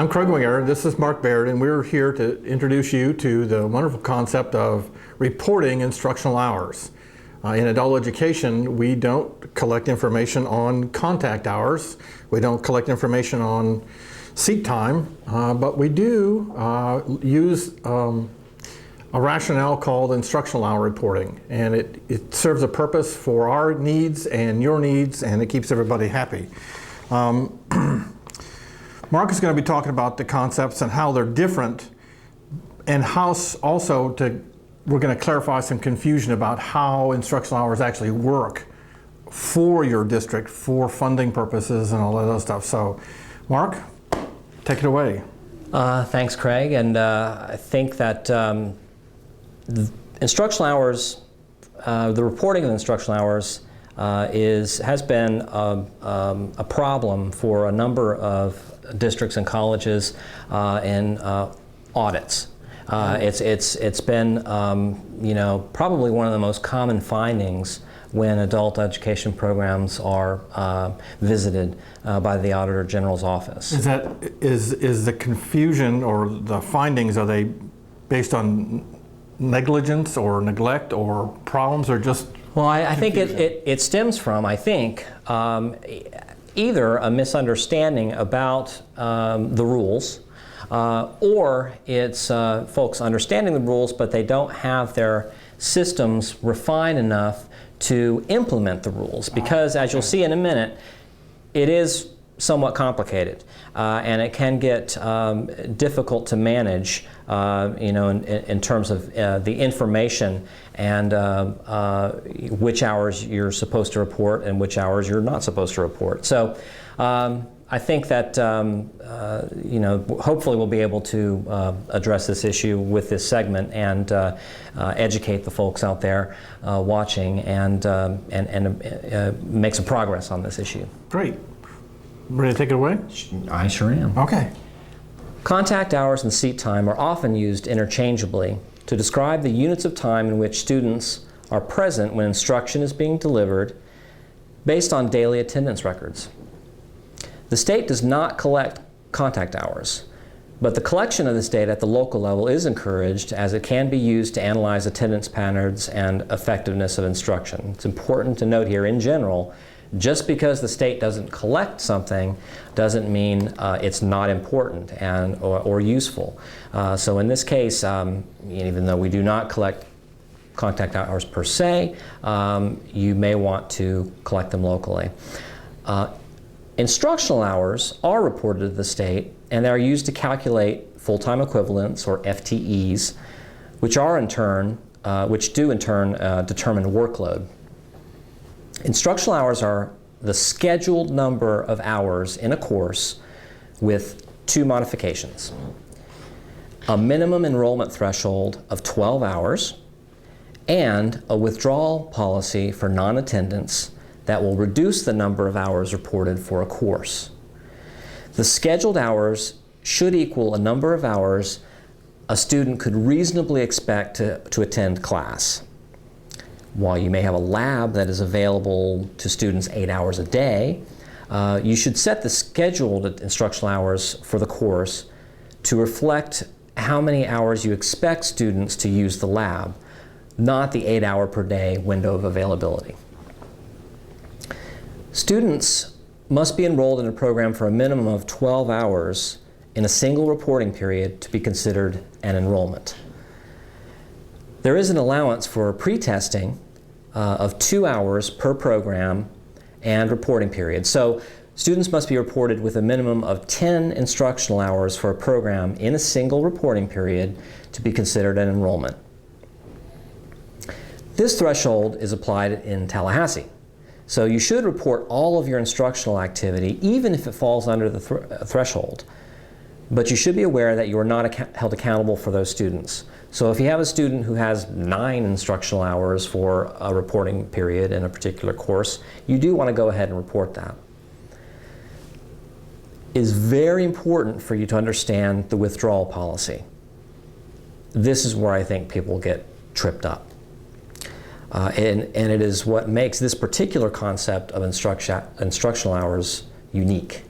I'm Craig Winger, this is Mark Baird, and we're here to introduce you to the wonderful concept of reporting instructional hours. In adult education, we don't collect information on contact hours, we don't collect information on seat time, but we do use a rationale called instructional hour reporting, and it serves a purpose for our needs and your needs, and it keeps everybody happy. Mark is going to be talking about the concepts and how they're different, and how also we're going to clarify some confusion about how instructional hours actually work for your district for funding purposes and all that other stuff. So, Mark, take it away. Thanks, Craig. And I think that the instructional hours, the reporting of instructional hours has been a problem for a number of districts and colleges in audits. It's been probably one of the most common findings when adult education programs are visited by the Auditor General's office. Is the confusion or the findings, are they based on negligence or neglect or problems, or just? Well, I think it stems from, either a misunderstanding about the rules, or it's folks understanding the rules, but they don't have their systems refined enough to implement the rules. Because, as you'll see in a minute, it is somewhat complicated, and it can get difficult to manage, in terms of the information and which hours you're supposed to report and which hours you're not supposed to report. So I think that hopefully we'll be able to address this issue with this segment and educate the folks out there watching and make some progress on this issue. Great. Ready to take it away? I sure am. Okay. Contact hours and seat time are often used interchangeably to describe the units of time in which students are present when instruction is being delivered based on daily attendance records. The state does not collect contact hours, but the collection of this data at the local level is encouraged, as it can be used to analyze attendance patterns and effectiveness of instruction. It's important to note here, in general, just because the state doesn't collect something doesn't mean it's not important or useful. So in this case, even though we do not collect contact hours per se, you may want to collect them locally. Instructional hours are reported to the state, and they are used to calculate full-time equivalents, or FTEs, which do in turn determine workload. Instructional hours are the scheduled number of hours in a course with two modifications: a minimum enrollment threshold of 12 hours and a withdrawal policy for non-attendance that will reduce the number of hours reported for a course. The scheduled hours should equal a number of hours a student could reasonably expect to attend class. While you may have a lab that is available to students 8 hours a day, you should set the scheduled instructional hours for the course to reflect how many hours you expect students to use the lab, not the 8-hour per day window of availability. Students must be enrolled in a program for a minimum of 12 hours in a single reporting period to be considered an enrollment. There is an allowance for pre-testing of 2 hours per program and reporting period. So students must be reported with a minimum of 10 instructional hours for a program in a single reporting period to be considered an enrollment. This threshold is applied in Tallahassee. So you should report all of your instructional activity, even if it falls under the threshold. But you should be aware that you are not held accountable for those students. So if you have a student who has 9 instructional hours for a reporting period in a particular course, you do want to go ahead and report that. It is very important for you to understand the withdrawal policy. This is where I think people get tripped up. And it is what makes this particular concept of instructional hours unique.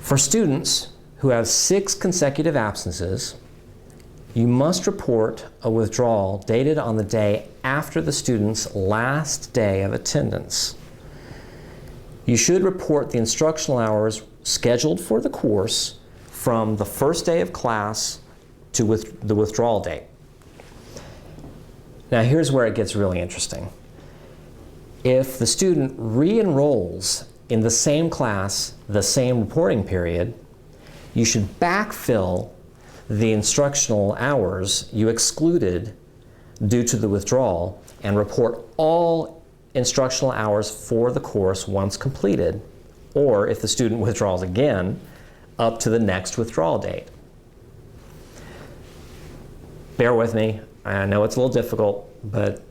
For students who have 6 consecutive absences, you must report a withdrawal dated on the day after the student's last day of attendance. You should report the instructional hours scheduled for the course from the first day of class to the withdrawal date. Now here's where it gets really interesting. If the student re-enrolls in the same class, the same reporting period, you should backfill the instructional hours you excluded due to the withdrawal and report all instructional hours for the course once completed, or if the student withdraws again, up to the next withdrawal date. Bear with me. I know it's a little difficult, but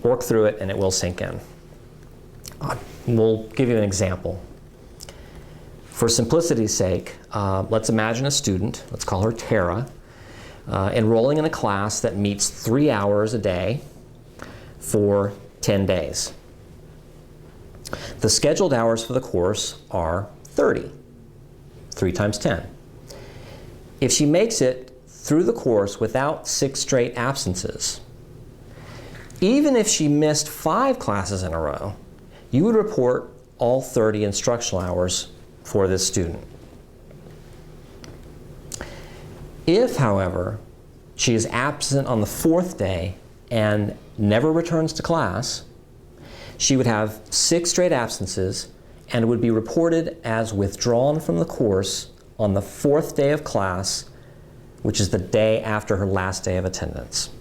work through it and it will sink in. We'll give you an example. For simplicity's sake, let's imagine a student, let's call her Tara, enrolling in a class that meets 3 hours a day for 10 days. The scheduled hours for the course are 30, 3 times 10. If she makes it through the course without 6 straight absences, even if she missed 5 classes in a row, you would report all 30 instructional hours for this student. If, however, she is absent on the 4th day and never returns to class, she would have 6 straight absences and would be reported as withdrawn from the course on the 4th day of class, which is the day after her last day of attendance.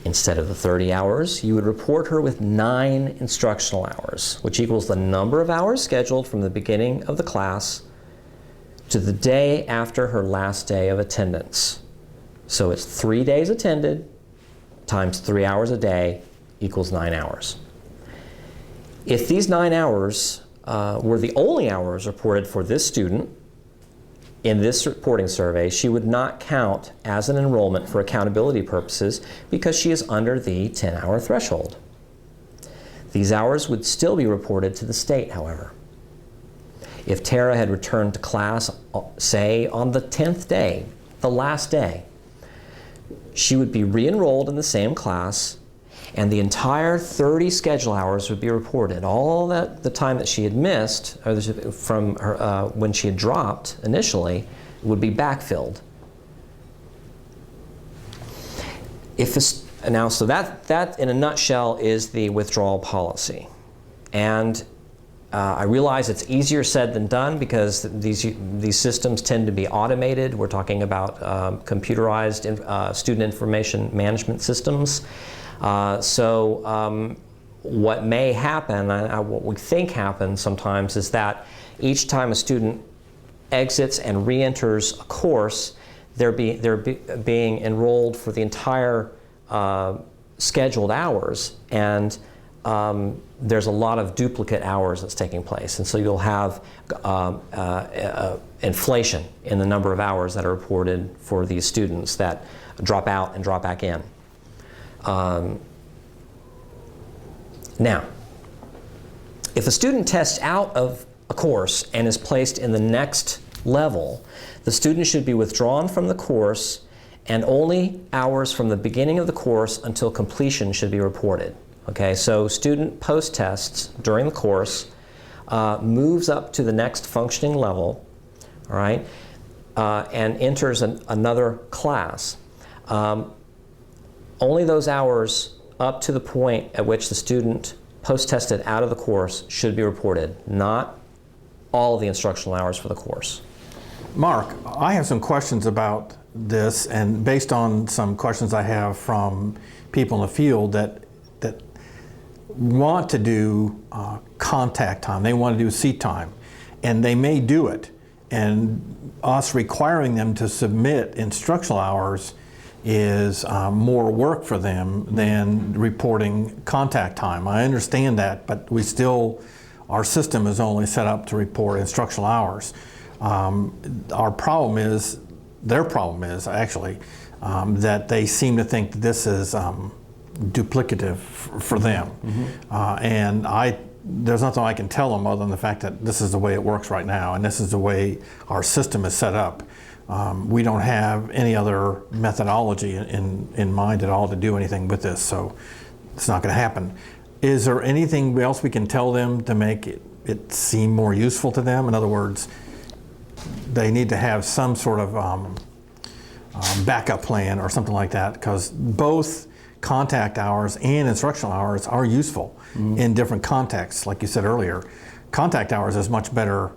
Instead of the 30 hours, you would report her with 9 instructional hours, which equals the number of hours scheduled from the beginning of the class to the day after her last day of attendance. So it's 3 days attended times 3 hours a day equals 9 hours. If these 9 hours were the only hours reported for this student in this reporting survey, she would not count as an enrollment for accountability purposes because she is under the 10-hour threshold. These hours would still be reported to the state, however. If Tara had returned to class, say, on the 10th day, the last day, she would be re-enrolled in the same class, and the entire 30 schedule hours would be reported. All that the time that she had missed, or from her, when she had dropped initially, would be backfilled. So that in a nutshell is the withdrawal policy. And I realize it's easier said than done because these systems tend to be automated. We're talking about computerized student information management systems. What may happen, what we think happens sometimes, is that each time a student exits and re-enters a course, they're being enrolled for the entire scheduled hours, and there's a lot of duplicate hours that's taking place, and so you'll have inflation in the number of hours that are reported for these students that drop out and drop back in. Now, if a student tests out of a course and is placed in the next level, the student should be withdrawn from the course, and only hours from the beginning of the course until completion should be reported. Okay, so student post-tests during the course moves up to the next functioning level, all right, and enters another class. Only those hours up to the point at which the student post-tested out of the course should be reported, not all of the instructional hours for the course. Mark, I have some questions about this, and based on some questions I have from people in the field that want to do contact time, they want to do seat time, and they may do it, and us requiring them to submit instructional hours is more work for them than reporting contact time. I understand that, but our system is only set up to report instructional hours. Their problem is actually that they seem to think that this is duplicative for them. Mm-hmm. And I there's nothing I can tell them other than the fact that this is the way it works right now, and this is the way our system is set up. We don't have any other methodology in mind at all to do anything with this, so it's not going to happen. Is there anything else we can tell them to make it seem more useful to them? In other words, they need to have some sort of backup plan or something like that, because both contact hours and instructional hours are useful in different contexts. Like you said earlier, contact hours is much better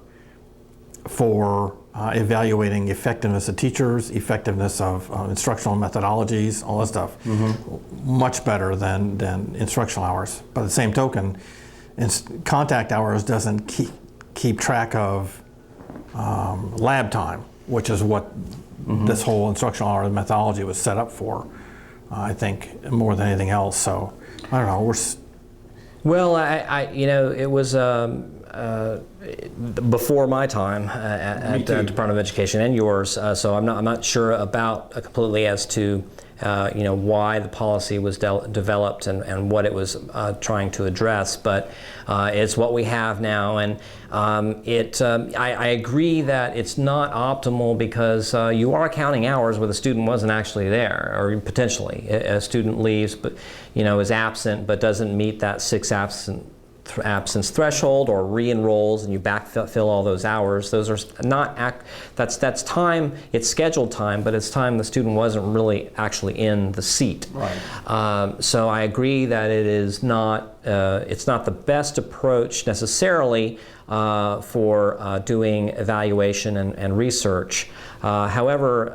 for evaluating effectiveness of teachers, effectiveness of instructional methodologies, all that stuff. Much better than instructional hours. By the same token, contact hours doesn't keep track of lab time, which is what this whole instructional hour methodology was set up for, I think, more than anything else. So I don't know. Well, it was before my time at the Department of Education and yours, so I'm not sure about completely as to why the policy was developed and what it was trying to address, but it's what we have now, and I agree that it's not optimal because you are counting hours where the student wasn't actually there, or potentially a student leaves but is absent but doesn't meet that 6 absence threshold, or re-enrolls and you backfill all those hours. Those are not that's time, it's scheduled time, but it's time the student wasn't really actually in the seat. Right. So I agree that it is not it's not the best approach necessarily for doing evaluation and research. However,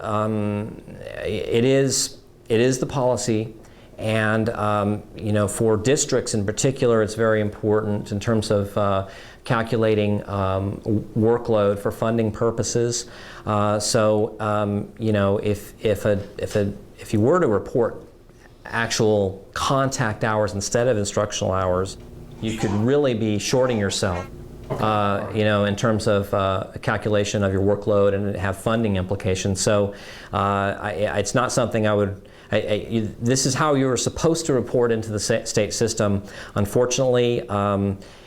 it is the policy. And for districts in particular, it's very important in terms of calculating workload for funding purposes. If you were to report actual contact hours instead of instructional hours, you could really be shorting yourself. In terms of calculation of your workload, and have funding implications. So it's not something I would. This is how you were supposed to report into the state system. Unfortunately,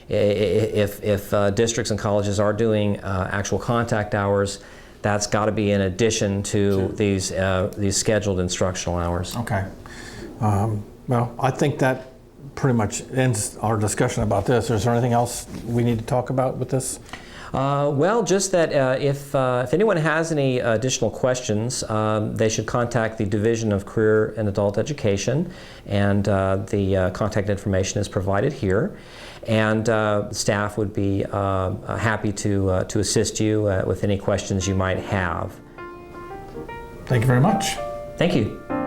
if districts and colleges are doing actual contact hours, that's got to be in addition to these scheduled instructional hours. Okay. Well, I think that pretty much ends our discussion about this. Is there anything else we need to talk about with this? Well, just that if anyone has any additional questions, they should contact the Division of Career and Adult Education, and the contact information is provided here. And staff would be happy to assist you with any questions you might have. Thank you very much. Thank you.